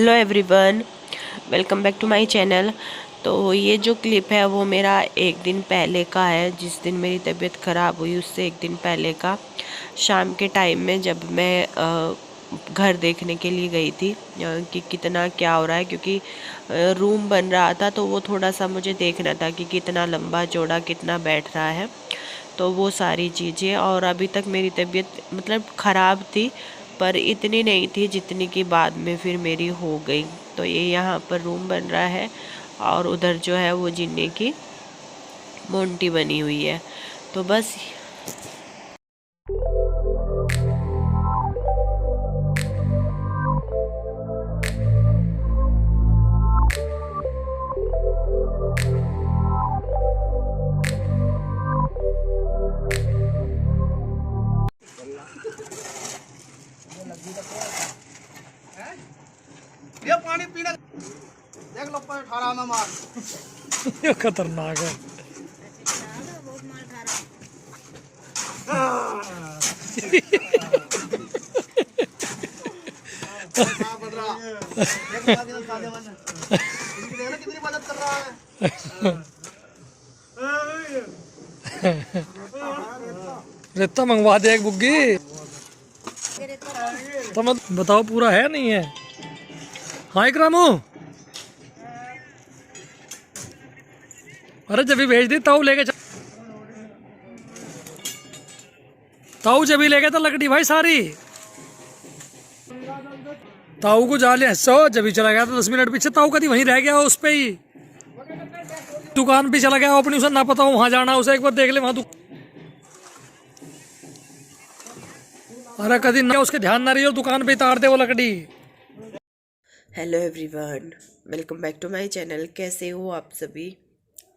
Hello everyone, welcome back to my channel. तो ये जो क्लिप है वो मेरा एक दिन पहले का है, जिस दिन मेरी तबीयत ख़राब हुई उससे एक दिन पहले का। शाम के टाइम में जब मैं घर देखने के लिए गई थी कि कितना क्या हो रहा है, क्योंकि रूम बन रहा था तो वो थोड़ा सा मुझे देखना था कि कितना लंबा चौड़ा कितना बैठ रहा है, तो वो सारी चीज़ें। और अभी तक मेरी तबीयत मतलब ख़राब थी, पर इतनी नहीं थी जितनी कि बाद में फिर मेरी हो गई। तो ये यहाँ पर रूम बन रहा है और उधर जो है वो जीने की मोंटी बनी हुई है। तो बस ये पानी पीना देख लो पर 18 में मार ये खतरनाक है। बढ़ रहा कितनी मदद कर रहा है। रेता मंगवा दे एक बुग्गी। तो मत बताओ पूरा है नहीं है। हाँ इकरामू, अरे जब भी भेज दी ताऊ लेके ताऊ जब भी लेके तो लकड़ी भाई सारी ताऊ को जा ले हंसो। जब भी चला गया तो 10 मिनट पीछे ताऊ कभी वहीं रह गया उस पे ही दुकान पे चला गया अपनी, उसे ना पता हो वहां जाना, उसे एक बार देख ले वहां अरे कभी ना उसके ध्यान ना रही हो दुकान पे तार दे वो लकड़ी। Hello everyone, welcome back to my channel. कैसे हो आप सभी?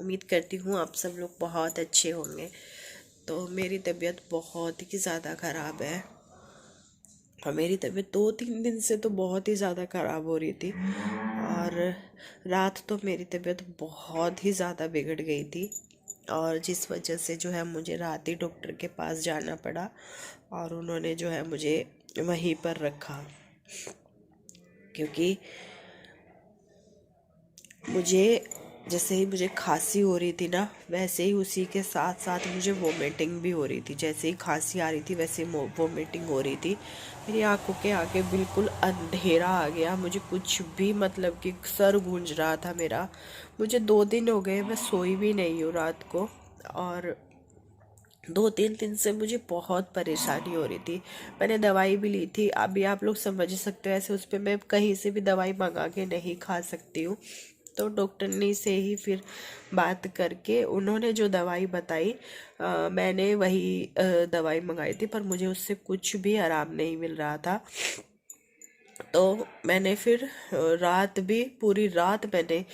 उम्मीद करती हूँ आप सब लोग बहुत अच्छे होंगे। तो मेरी तबीयत बहुत ही ज़्यादा ख़राब है और मेरी तबीयत 2-3 दिन से तो बहुत ही ज़्यादा ख़राब हो रही थी। और रात तो मेरी तबीयत बहुत ही ज़्यादा बिगड़ गई थी, और जिस वजह से जो है मुझे रात ही डॉक्टर के पास जाना पड़ा और उन्होंने जो है मुझे वहीं पर रखा, क्योंकि मुझे जैसे ही मुझे खांसी हो रही थी ना, वैसे ही उसी के साथ साथ मुझे वोमिटिंग भी हो रही थी। जैसे ही खांसी आ रही थी वैसे ही वोमिटिंग हो रही थी। मेरी आंखों के आगे बिल्कुल अंधेरा आ गया, मुझे कुछ भी मतलब कि सर गूंज रहा था मेरा। मुझे 2 दिन हो गए मैं सोई भी नहीं हूँ रात को, और 2-3 दिन से मुझे बहुत परेशानी हो रही थी। मैंने दवाई भी ली थी, अभी आप लोग समझ सकते हो ऐसे उस पर मैं कहीं से भी दवाई मंगा के नहीं खा सकती हूँ। तो डॉक्टर ने से ही फिर बात करके उन्होंने जो दवाई बताई मैंने वही दवाई मंगाई थी, पर मुझे उससे कुछ भी आराम नहीं मिल रहा था। तो मैंने फिर रात भी पूरी रात मैंने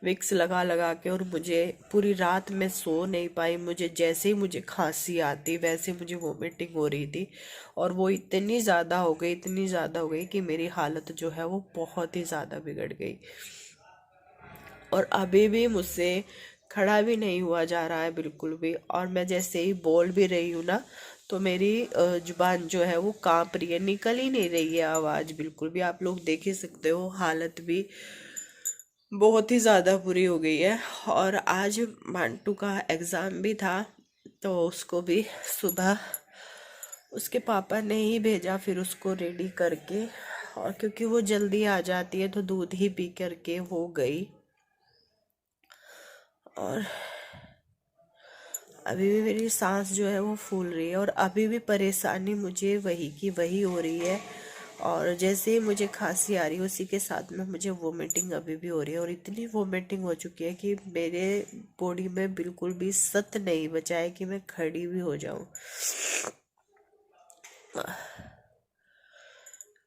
विक्स लगा लगा के, और मुझे पूरी रात मैं सो नहीं पाई। मुझे जैसे ही मुझे खांसी आती वैसे मुझे वोमिटिंग हो रही थी, और वो इतनी ज़्यादा हो गई, इतनी ज़्यादा हो गई कि मेरी हालत जो है वो बहुत ही ज़्यादा बिगड़ गई। और अभी भी मुझसे खड़ा भी नहीं हुआ जा रहा है बिल्कुल भी। और मैं जैसे ही बोल भी रही हूँ ना, तो मेरी जुबान जो है वो कांप रही है, निकल ही नहीं रही है आवाज़ बिल्कुल भी। आप लोग देख ही सकते हो, हालत भी बहुत ही ज़्यादा बुरी हो गई है। और आज मांटू का एग्ज़ाम भी था, तो उसको भी सुबह उसके पापा ने ही भेजा फिर उसको रेडी करके, और क्योंकि वो जल्दी आ जाती है तो दूध ही पी करके वो गई। और अभी भी मेरी सांस जो है वो फूल रही है, और अभी भी परेशानी मुझे वही की वही हो रही है। और जैसे ही मुझे खांसी आ रही है उसी के साथ में मुझे वोमिटिंग अभी भी हो रही है, और इतनी वोमिटिंग हो चुकी है कि मेरे बॉडी में बिल्कुल भी सत नहीं बचा है कि मैं खड़ी भी हो जाऊं।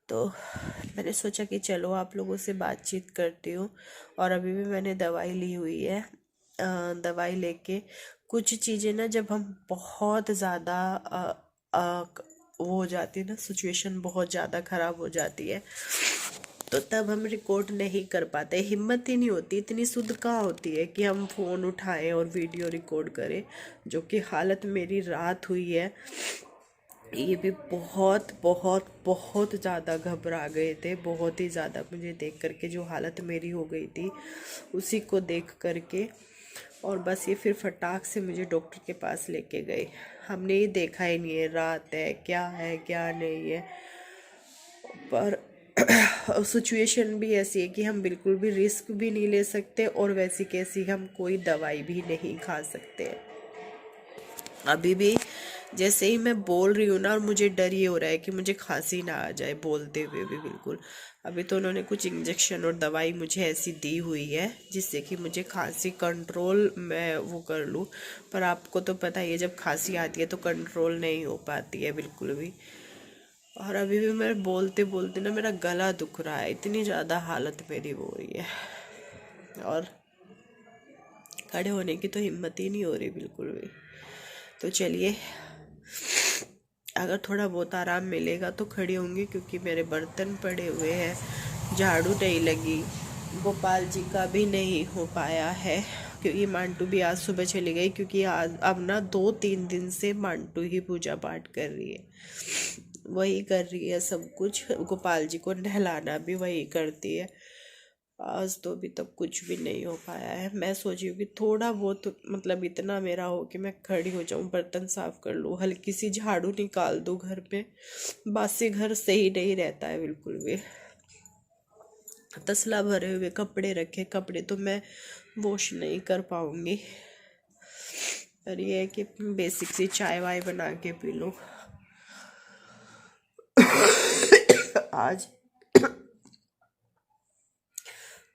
तो मैंने सोचा कि चलो आप लोगों से बातचीत करती हूँ। और अभी भी मैंने दवाई ली हुई है। दवाई लेके कुछ चीज़ें ना, जब हम बहुत ज़्यादा वो हो जाती है ना, सिचुएशन बहुत ज़्यादा ख़राब हो जाती है, तो तब हम रिकॉर्ड नहीं कर पाते, हिम्मत ही नहीं होती, इतनी शुद्ध कहाँ होती है कि हम फ़ोन उठाएं और वीडियो रिकॉर्ड करें। जो कि हालत मेरी रात हुई है, ये भी बहुत बहुत बहुत ज़्यादा घबरा गए थे, बहुत ही ज़्यादा। मुझे देख करके जो हालत मेरी हो गई थी उसी को देख करके, और बस ये फिर फटाक से मुझे डॉक्टर के पास लेके गए। हमने ये देखा ही नहीं है रात है क्या नहीं है, पर सिचुएशन भी ऐसी है कि हम बिल्कुल भी रिस्क भी नहीं ले सकते, और वैसी कैसी हम कोई दवाई भी नहीं खा सकते। अभी भी जैसे ही मैं बोल रही हूँ ना, और मुझे डर ये हो रहा है कि मुझे खांसी ना आ जाए बोलते हुए भी बिल्कुल। अभी तो उन्होंने कुछ इंजेक्शन और दवाई मुझे ऐसी दी हुई है जिससे कि मुझे खांसी कंट्रोल मैं वो कर लूँ, पर आपको तो पता ही है जब खांसी आती है तो कंट्रोल नहीं हो पाती है बिल्कुल भी। और अभी भी मैं बोलते बोलते ना मेरा गला दुख रहा है, इतनी ज़्यादा हालत मेरी वो हो रही है, और खड़े होने की तो हिम्मत ही नहीं हो रही बिल्कुल भी। तो चलिए, अगर थोड़ा बहुत आराम मिलेगा तो खड़ी होंगी, क्योंकि मेरे बर्तन पड़े हुए हैं, झाड़ू नहीं लगी, गोपाल जी का भी नहीं हो पाया है, क्योंकि मांटू भी आज सुबह चली गई, क्योंकि आज अब ना 2-3 दिन से मांटू ही पूजा पाठ कर रही है, वही कर रही है सब कुछ। गोपाल जी को नहलाना भी वही करती है। आज तो अभी तक कुछ भी नहीं हो पाया है। मैं सोची हूँ कि थोड़ा बहुत मतलब इतना मेरा हो कि मैं खड़ी हो जाऊँ, बर्तन साफ कर लूँ, हल्की सी झाड़ू निकाल दूँ घर पे। बासी घर सही नहीं रहता है बिल्कुल भी। तसला भरे हुए कपड़े रखे, कपड़े तो मैं वॉश नहीं कर पाऊँगी, पर ये है कि बेसिक सी चाय वाय बना के पी लूँ।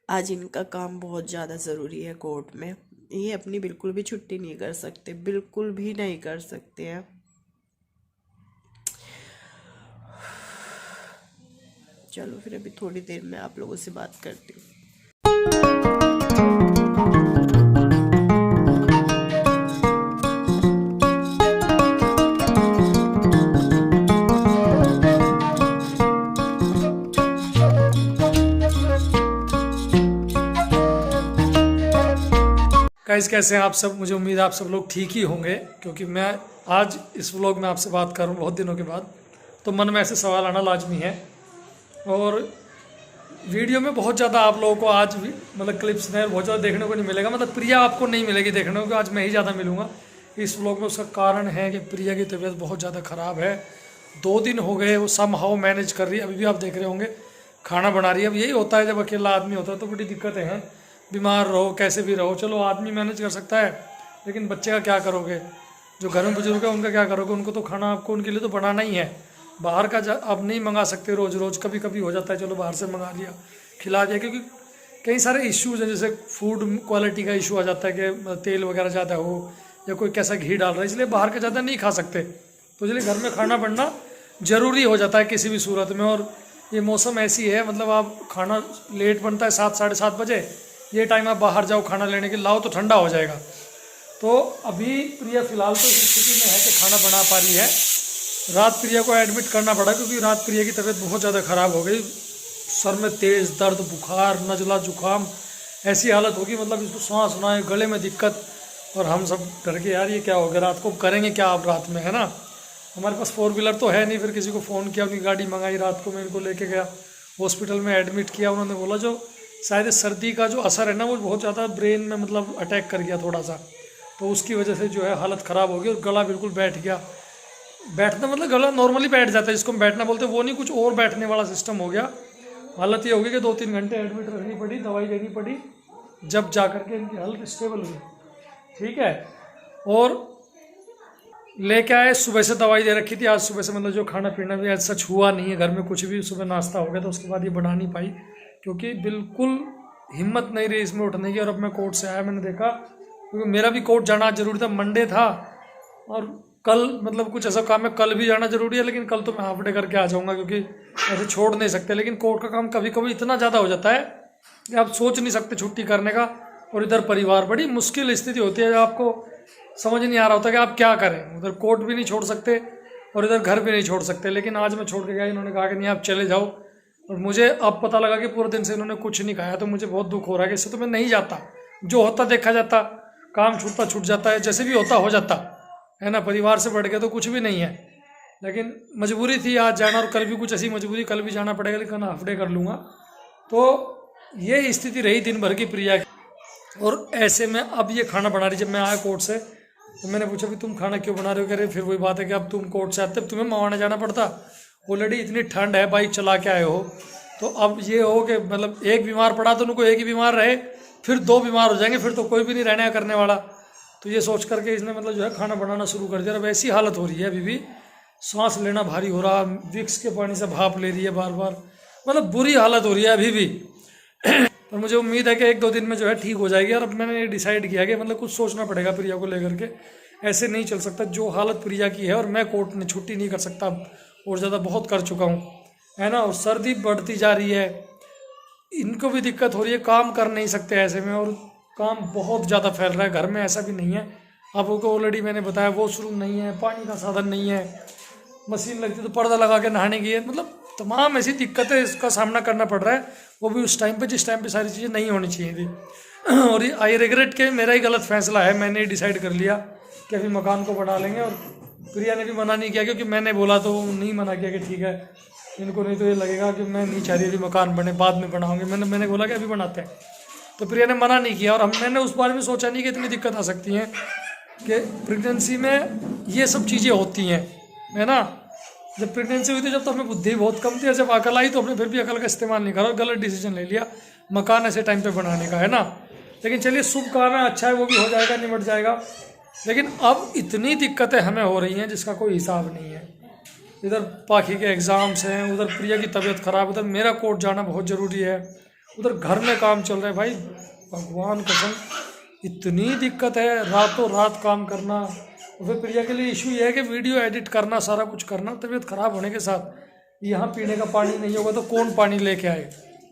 आज इनका काम बहुत ज़्यादा ज़रूरी है कोर्ट में। ये अपनी बिल्कुल भी छुट्टी नहीं कर सकते, बिल्कुल भी नहीं कर सकते हैं। चलो फिर अभी थोड़ी देर में आप लोगों से बात करती हूँ। गाइस कैसे हैं आप सब? मुझे उम्मीद है आप सब लोग ठीक ही होंगे, क्योंकि मैं आज इस व्लॉग में आपसे बात कर रहा हूँ बहुत दिनों के बाद, तो मन में ऐसे सवाल आना लाजमी है। और वीडियो में बहुत ज़्यादा आप लोगों को आज भी मतलब क्लिप्स में बहुत ज़्यादा देखने को नहीं मिलेगा, मतलब प्रिया आपको नहीं मिलेगी देखने को, आज मैं ही ज़्यादा मिलूँगा इस व्लॉग में। उसका कारण है कि प्रिया की तबीयत बहुत ज़्यादा ख़राब है। 2 दिन हो गए वो समहाउ मैनेज कर रही है, अभी भी आप देख रहे होंगे खाना बना रही है। अब यही होता है जब अकेला आदमी होता है तो बड़ी दिक्कतें हैं, बीमार रहो कैसे भी रहो, चलो आदमी मैनेज कर सकता है, लेकिन बच्चे का क्या करोगे? जो घर में बुजुर्ग है उनका क्या करोगे? उनको तो खाना आपको उनके लिए तो बनाना ही है। बाहर का अब नहीं मंगा सकते रोज़ रोज़, कभी कभी हो जाता है चलो बाहर से मंगा लिया खिला दिया, क्योंकि कई सारे इश्यूज हैं, जैसे फूड क्वालिटी का इशू आ जाता है कि तेल वगैरह ज़्यादा हो या कोई कैसा घी डाल रहा है, इसलिए बाहर का ज़्यादा नहीं खा सकते। तो इसलिए घर में खाना बनना ज़रूरी हो जाता है किसी भी सूरत में। और ये मौसम ऐसी है, मतलब आप खाना लेट बनता है 7 साढ़े 7 बजे, ये टाइम आप बाहर जाओ खाना लेने के लाओ तो ठंडा हो जाएगा। तो अभी प्रिया फ़िलहाल तो इस स्थिति में है कि खाना बना पा रही है। रात प्रिया को एडमिट करना पड़ा, क्योंकि रात प्रिया की तबीयत बहुत ज़्यादा ख़राब हो गई, सर में तेज़ दर्द, बुखार, नज़ला, जुकाम, ऐसी हालत होगी, मतलब इसको सांस सुनाए, गले में दिक्कत। और हम सब डर के यार ये क्या हो गया, रात को करेंगे क्या आप रात में, है ना। हमारे पास 4 व्हीलर तो है नहीं, फिर किसी को फ़ोन किया, उनकी गाड़ी मंगाई, रात को मैं इनको लेके गया हॉस्पिटल में एडमिट किया। उन्होंने बोला जो शायद सर्दी का जो असर है ना वो बहुत ज़्यादा ब्रेन में मतलब अटैक कर गया थोड़ा सा, तो उसकी वजह से जो है हालत ख़राब हो गई और गला बिल्कुल बैठ गया। बैठना मतलब गला नॉर्मली बैठ जाता है, जिसको हम बैठना बोलते हैं, वो नहीं, कुछ और बैठने वाला सिस्टम हो गया। हालत ये हो गई कि 2-3 घंटे एडमिट रखनी पड़ी, दवाई लेनी पड़ी, जब जा कर के इनकी हालत स्टेबल हुई। ठीक है, और लेके आए, सुबह से दवाई दे रखी थी, आज सुबह से मतलब जो खाना पीना भी आज सच हुआ नहीं है घर में कुछ भी। सुबह नाश्ता हो गया तो उसके बाद ये बना नहीं पाई, क्योंकि बिल्कुल हिम्मत नहीं रही इसमें उठने की। और अब मैं कोर्ट से आया, मैंने देखा, क्योंकि मेरा भी कोर्ट जाना जरूरी था, मंडे था, और कल मतलब कुछ ऐसा काम है, कल भी जाना जरूरी है, लेकिन कल तो मैं हाफ डे करके आ जाऊँगा, क्योंकि ऐसे छोड़ नहीं सकते। लेकिन कोर्ट का काम कभी कभी इतना ज़्यादा हो जाता है कि आप सोच नहीं सकते छुट्टी करने का, और इधर परिवार, बड़ी मुश्किल स्थिति होती है, आपको समझ नहीं आ रहा होता कि आप क्या करें। उधर कोर्ट भी नहीं छोड़ सकते और इधर घर भी नहीं छोड़ सकते। लेकिन आज मैं छोड़ के गया, इन्होंने कहा कि नहीं आप चले जाओ, और मुझे अब पता लगा कि पूरे दिन से इन्होंने कुछ नहीं खाया, तो मुझे बहुत दुख हो रहा है कि इससे तो मैं नहीं जाता, जो होता देखा जाता, काम छूटता छूट जाता है, जैसे भी होता हो जाता है ना, परिवार से बढ़ के तो कुछ भी नहीं है। लेकिन मजबूरी थी आज जाना, और कल भी कुछ ऐसी मजबूरी, कल भी जाना पड़ेगा, लेकिन हाफ डे कर लूँगा। तो ये स्थिति रही दिन भर की प्रिया की। और ऐसे में अब ये खाना बना रही। जब मैं आया कोर्ट से तो मैंने पूछा भी तुम खाना क्यों बना रहे हो, कह रहे फिर वही बात है कि अब तुम कोर्ट से आते तुम्हें मवाने जाना पड़ता, ऑलरेडी इतनी ठंड है, बाइक चला के आए हो, तो अब ये हो कि मतलब एक बीमार पड़ा तो उनको एक ही बीमार रहे, फिर 2 बीमार हो जाएंगे, फिर तो कोई भी नहीं रहने करने वाला। तो ये सोच करके इसने मतलब जो है खाना बनाना शुरू कर दिया। अब ऐसी हालत हो रही है अभी भी, सांस लेना भारी हो रहा, विक्स के पानी से भाप ले रही है बार बार, मतलब बुरी हालत हो रही है अभी भी। पर मुझे उम्मीद है कि 1-2 दिन में जो है ठीक हो जाएगी। और अब मैंने ये डिसाइड किया कि मतलब कुछ सोचना पड़ेगा प्रिया को लेकर के, ऐसे नहीं चल सकता जो हालत प्रिया की है। और मैं कोर्ट में छुट्टी नहीं कर सकता, और ज़्यादा बहुत कर चुका हूँ, है ना। और सर्दी बढ़ती जा रही है, इनको भी दिक्कत हो रही है, काम कर नहीं सकते ऐसे में, और काम बहुत ज़्यादा फैल रहा है घर में। ऐसा भी नहीं है, आपको ऑलरेडी मैंने बताया, वॉशरूम नहीं है, पानी का साधन नहीं है, मशीन लगती तो पर्दा लगा के नहाने की है, मतलब तमाम ऐसी दिक्कतें इसका सामना करना पड़ रहा है, वो भी उस टाइम पे जिस टाइम पे सारी चीज़ें नहीं होनी चाहिए थी। और ये आई रिग्रेट के मेरा ही गलत फैसला है, मैंने डिसाइड कर लिया कि अभी मकान को बढ़ा लेंगे। और प्रिया ने भी मना नहीं किया, क्योंकि मैंने बोला तो नहीं मना किया कि ठीक है, इनको नहीं तो ये लगेगा कि मैं नहीं चाह रही अभी मकान बने, बाद में बनाऊंगे। मैंने बोला कि अभी बनाते हैं, तो प्रिया ने मना नहीं किया। और मैंने उस बारे में सोचा नहीं कि इतनी दिक्कत आ सकती है कि प्रेगनेंसी में ये सब चीज़ें होती हैं, है ना। जब प्रेगनेंसी हुई थी जब तो हमें बुद्धि बहुत कम थी, और जब अकल आई तो हमने फिर भी अकल का इस्तेमाल नहीं करा और गलत डिसीजन ले लिया मकान ऐसे टाइम पे बनाने का, है ना। लेकिन चलिए शुभ काम है, अच्छा है, वो भी हो जाएगा, निमट जाएगा। लेकिन अब इतनी दिक्कतें हमें हो रही हैं जिसका कोई हिसाब नहीं है। इधर पाखी के एग्ज़ाम्स हैं, उधर प्रिया की तबीयत ख़राब, उधर मेरा कोर्ट जाना बहुत ज़रूरी है, उधर घर में काम चल रहा है। भाई भगवान कसम इतनी दिक्कत है, रातों रात काम करना। और फिर प्रिया के लिए इशू ये है कि वीडियो एडिट करना, सारा कुछ करना, तबीयत ख़राब होने के साथ यहाँ पीने का पानी नहीं होगा तो कौन पानी लेके आए।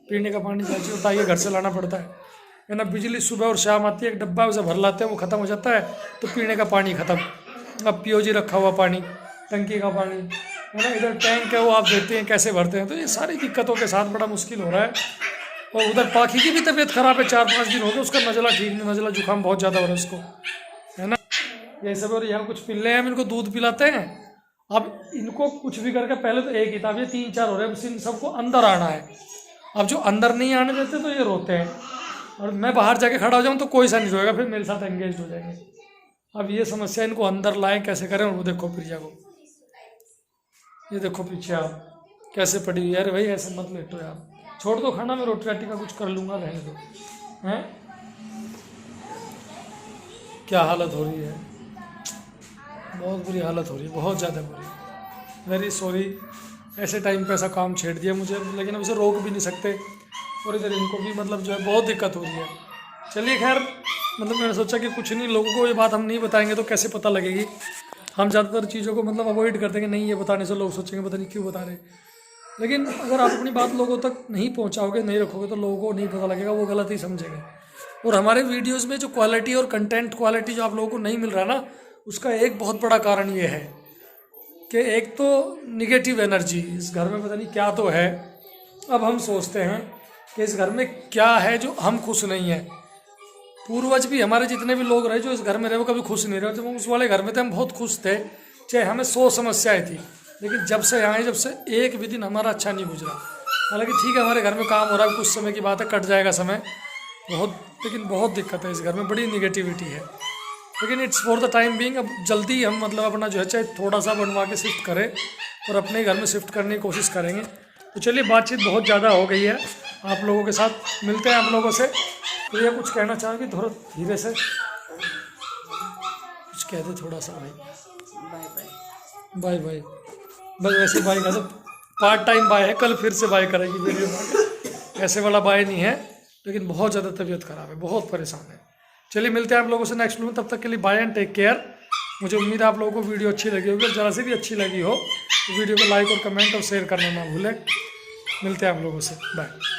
पीने का पानी चाहिए होता है, घर से लाना पड़ता है ना। बिजली सुबह और शाम आती है, एक डब्बा उसे भर लाते हैं, वो ख़त्म हो जाता है तो पीने का पानी ख़त्म। अब पीओजी रखा हुआ पानी, टंकी का पानी, है ना, इधर टैंक है वो आप देते हैं, कैसे भरते हैं। तो ये सारी दिक्कतों के साथ बड़ा मुश्किल हो रहा है। और उधर पाखी की भी तबीयत ख़राब है, 4-5 दिन हो गए, उसका नज़ला ठीक नहीं, नज़ला जुकाम बहुत ज़्यादा हो रहा है उसको, है ना। ये सब। और यहाँ कुछ पिल्ले हैं, हम इनको दूध पिलाते हैं। अब इनको कुछ भी करके, पहले तो एक ही था, अब ये 3-4 हो रहे हैं, अब इन सबको अंदर आना है। अब जो अंदर नहीं आने देते तो ये रोते हैं, और मैं बाहर जाके खड़ा हो जाऊँ तो कोई सा नहीं रोएगा, फिर मेरे साथ एंगेज हो जाएंगे। अब ये समस्या, इनको अंदर लाएं कैसे करें। और वो देखो प्रिया को, ये देखो पीछे आप कैसे पड़ी हुई है। अरे भाई ऐसे मत लेटो यार, छोड़ दो खाना, मैं रोटी राटी का कुछ कर लूँगा, रहने दो। हैं क्या हालत हो रही है, बहुत बुरी हालत हो रही है, बहुत ज़्यादा बुरी। वेरी सॉरी, ऐसे टाइम पे ऐसा काम छेड़ दिया मुझे, लेकिन अब उसे रोक भी नहीं सकते। और इधर इनको भी मतलब जो है बहुत दिक्कत हो रही है। चलिए खैर, मतलब मैंने सोचा कि कुछ नहीं, लोगों को ये बात हम नहीं बताएंगे तो कैसे पता लगेगी। हम ज़्यादातर चीज़ों को मतलब अवॉइड करते हैं कि नहीं, ये बताने से लोग सोचेंगे पता नहीं क्यों बता रहे। लेकिन अगर आप अपनी बात लोगों तक नहीं पहुँचाओगे, नहीं रखोगे, तो लोगों को नहीं पता लगेगा, वो गलत ही समझेंगे। और हमारे वीडियोज़ में जो क्वालिटी और कंटेंट क्वालिटी जो आप लोगों को नहीं मिल रहा ना, उसका एक बहुत बड़ा कारण ये है कि एक तो निगेटिव एनर्जी इस घर में, पता नहीं क्या तो है। अब हम सोचते हैं कि इस घर में क्या है जो हम खुश नहीं हैं। पूर्वज भी हमारे जितने भी लोग रहे जो इस घर में रहे वो कभी खुश नहीं रहे। जब हम उस वाले घर में थे हम बहुत खुश थे, चाहे हमें 100 समस्याएं थी, लेकिन जब से आए, जब से एक भी दिन हमारा अच्छा नहीं गुजरा। हालांकि ठीक है, हमारे घर में काम हो रहा है, कुछ समय की बात है, कट जाएगा समय बहुत, लेकिन बहुत दिक्कत है इस घर में, बड़ी निगेटिविटी है। लेकिन it's for the time being. अब जल्दी हम मतलब अपना जो है चाहे थोड़ा सा बनवा के शिफ्ट करें और अपने घर में शिफ्ट करने की कोशिश करेंगे। तो चलिए, बातचीत बहुत ज़्यादा हो गई है, आप लोगों के साथ मिलते हैं आप लोगों से। तो ये कुछ कहना चाहोगे थोड़ा धीरे से, कुछ कह दे थोड़ा सा भाई। Bye bye. बाय बाय, बस वैसे बाय का तो पार्ट टाइम बाय है, कल फिर से बाय करेगी वीडियो में, ऐसे वाला बाय नहीं है। लेकिन बहुत ज़्यादा तबीयत ख़राब है, बहुत परेशान है। चलिए मिलते हैं आप लोगों से नेक्स्ट वीडियो में, तब तक के लिए बाय एंड टेक केयर। मुझे उम्मीद है आप लोगों को वीडियो अच्छी लगी होगी, ज़रा से भी अच्छी लगी हो तो वीडियो को लाइक और कमेंट और शेयर करना ना भूलें। मिलते हैं आप लोगों से, बाय।